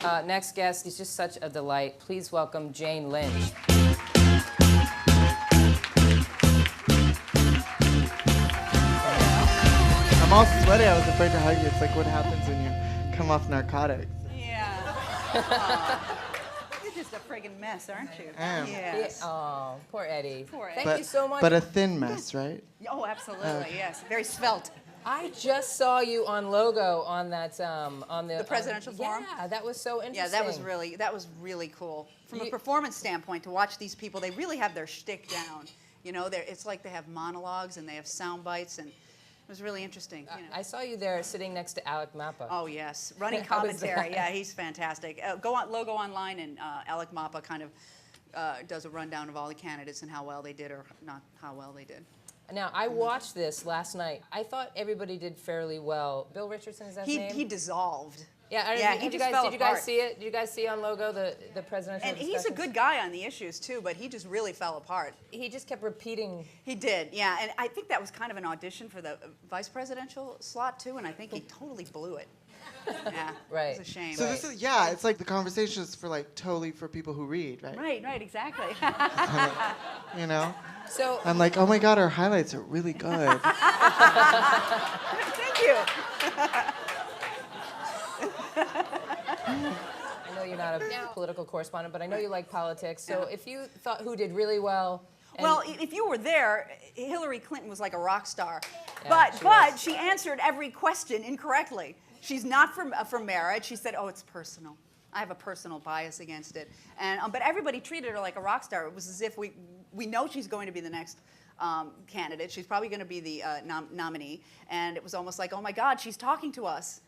Next guest, he's just such a delight. Please welcome Jane Lynch. I'm all sweaty. I was afraid to hug you. It's like what happens when you come off narcotics. Yeah. You're just a friggin' mess, aren't you? I am. Yes. Oh, poor Eddie. Poor Eddie. Thank you so much. But a thin mess, right? Oh, absolutely, yes. Very svelte. I just saw you on Logo on that on the presidential forum? Yeah, that was so interesting. Yeah, that was really cool. From a performance standpoint, to watch these people, they really have their shtick down. You know, it's like they have monologues and they have sound bites, and it was really interesting. You know. I saw you there sitting next to Alec Mapa. Oh yes, running How was commentary. that? Yeah, he's fantastic. Go on Logo online, and Alec Mapa kind of does a rundown of all the candidates and how well they did or not how well they did. Now, I watched this last night. I thought everybody did fairly well. Bill Richardson, is that his name? He dissolved. Yeah, he did just fell you guys apart. see it? Did you guys see on Logo the presidential And he's a discussions? good guy on the issues too, but he just really fell apart. He just kept repeating. He did, yeah, and I think that was kind of an audition for the vice presidential slot too, and I think he totally blew it. Yeah, Right. It's a shame. So this is, yeah, it's like the conversation is for like totally for people who read, right? Right, exactly. You know? So I'm like, oh my God, our highlights are really good. Thank you. I know you're not a political correspondent, but I know you like politics. So if you thought who did really well. Well, if you were there, Hillary Clinton was like a rock star, Yeah, but she answered every question incorrectly. She's not for marriage. She said, "Oh, it's personal. I have a personal bias against it." And but everybody treated her like a rock star. It was as if we know she's going to be the next candidate. She's probably going to be the nominee, and it was almost like, "Oh my God, she's talking to us."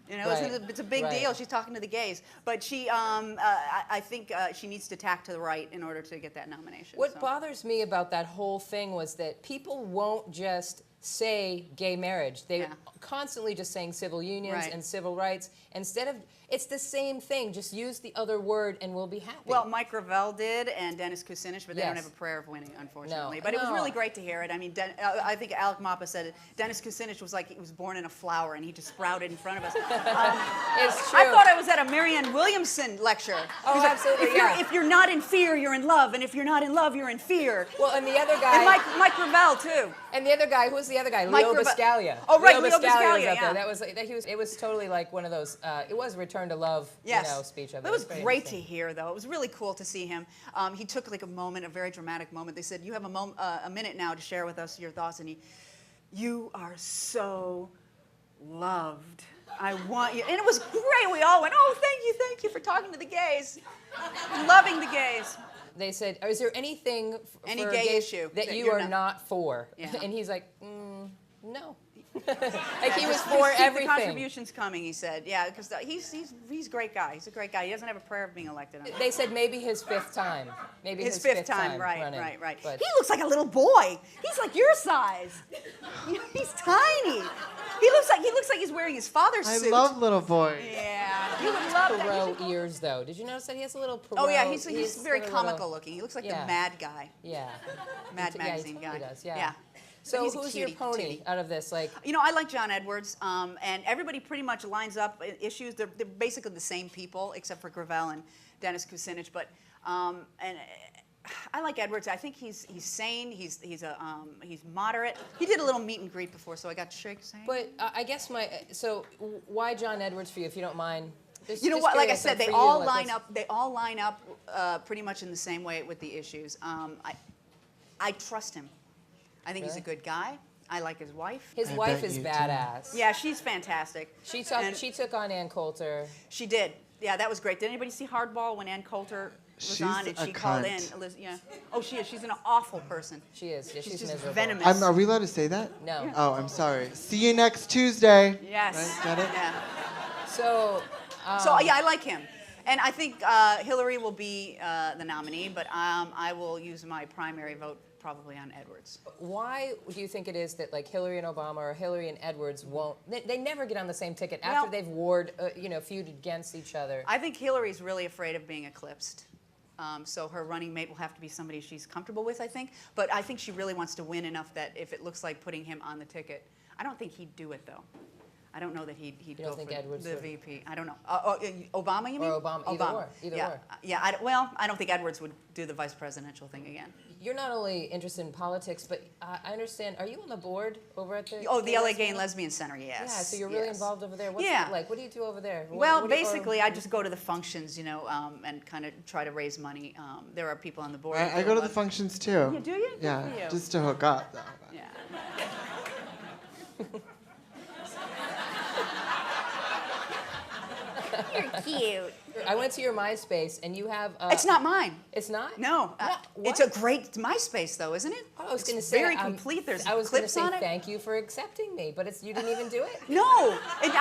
You know, Right. it's a big deal. She's talking to the gays, but she, I think she needs to tack to the right in order to get that nomination. What bothers me about that whole thing was that people won't just say gay marriage. They're constantly just saying civil unions and civil rights. Instead of, it's the same thing. Just use the other word and we'll be happy. Well, Mike Gravel did, and Dennis Kucinich, but they don't have a prayer of winning, unfortunately. No. But it was really great to hear it. I mean, I think Alec Mapa said it. Dennis Kucinich was like he was born in a flower, and he just sprouted in front of us. It's true. I thought I was at a Marianne Williamson lecture. Oh, absolutely, If you're not in fear, you're in love, and if you're not in love, you're in fear. Well, and the other guy. And Mike Gravel, too. And the other guy, who was the other guy? Mike Leo Gravel. Biscaglia. Oh, right, Leo Was Biscaglia, up yeah. there. That was, it was totally like one of those, it was a return to love, speech of it. It was very great to hear, though. It was really cool to see him. He took like a very dramatic moment. They said, "You have a minute now to share with us your thoughts," and you are so loved. I want you. And it was great. We all went, "Oh, thank you for talking to the gays, loving the gays." They said, "Is there anything Any for gay gay issue that you you're are not for?" Yeah. And he's like, "No." Like he was for Keep everything. the contributions coming, he said. Yeah, because he's a great guy. He's a great guy. He doesn't have a prayer of being elected. They said maybe his fifth time. Maybe His fifth time, running. right. But He looks like a little boy. He's like your size. He's tiny. He looks like he's wearing his father's I suit. love little boys. Yeah, you would love that. Perot ears, though. Did you notice that he has a little Perot? Oh yeah, he's very got a comical looking. He looks like the Mad guy. Yeah. Mad magazine he guy. does, yeah. So He's a who's your cutie, pony titty. out of this? Like, You know, I like John Edwards, and everybody pretty much lines up issues. They're basically the same people, except for Gravel and Dennis Kucinich. But and I like Edwards. I think he's sane. He's moderate. He did a little meet and greet before, so I got to shake his hand. but I guess why John Edwards for you, if you don't mind? You know what? Like I curious, said, they for all you, line up. They all line up pretty much in the same way with the issues. I trust him. I think he's a good guy. I like his wife. His wife is badass. Yeah, she's fantastic. She took on Ann Coulter. She did. Yeah, that was great. Did anybody see Hardball when Ann Coulter was on and she called in? Yeah. Oh, she is. She's an awful person. She is. Yeah, she's just miserable. venomous. Are we allowed to say that? No. Oh, I'm sorry. See you next Tuesday. Yes. Right? Got it? Yeah. So Yeah, I like him. And I think Hillary will be the nominee, but I will use my primary vote probably on Edwards. why do you think it is that like Hillary and Obama or Hillary and Edwards won't? They never get on the same ticket after they've feuded against each other. I think Hillary's really afraid of being eclipsed. So her running mate will have to be somebody she's comfortable with, I think. But I think she really wants to win enough that if it looks like putting him on the ticket, I don't think he'd do it, though. I don't know that he'd don't go think for Edwards the would? VP. I don't know. Obama, you mean? Or Obama, either or, either yeah. or. Yeah, well, I don't think Edwards would do the vice presidential thing again. You're not only interested in politics, but I understand, are you on the board over at the... Oh, the LA Gay and Lesbian Center, yes. Yeah, so you're really involved over there. What's Yeah. it like? What do you do over there? Well, basically, I just go to the functions, and kind of try to raise money. There are people on the board. I go to the functions too. Yeah, do you? Good Yeah, for you. just to hook up. Though. Yeah. You're cute. I went to your MySpace, and you have... It's not mine. It's not? No. What? It's a great MySpace, though, isn't it? Oh, I was going to It's say... very complete. There's I was going to clips say on it. thank you for accepting me, but you didn't even do it? No. I don't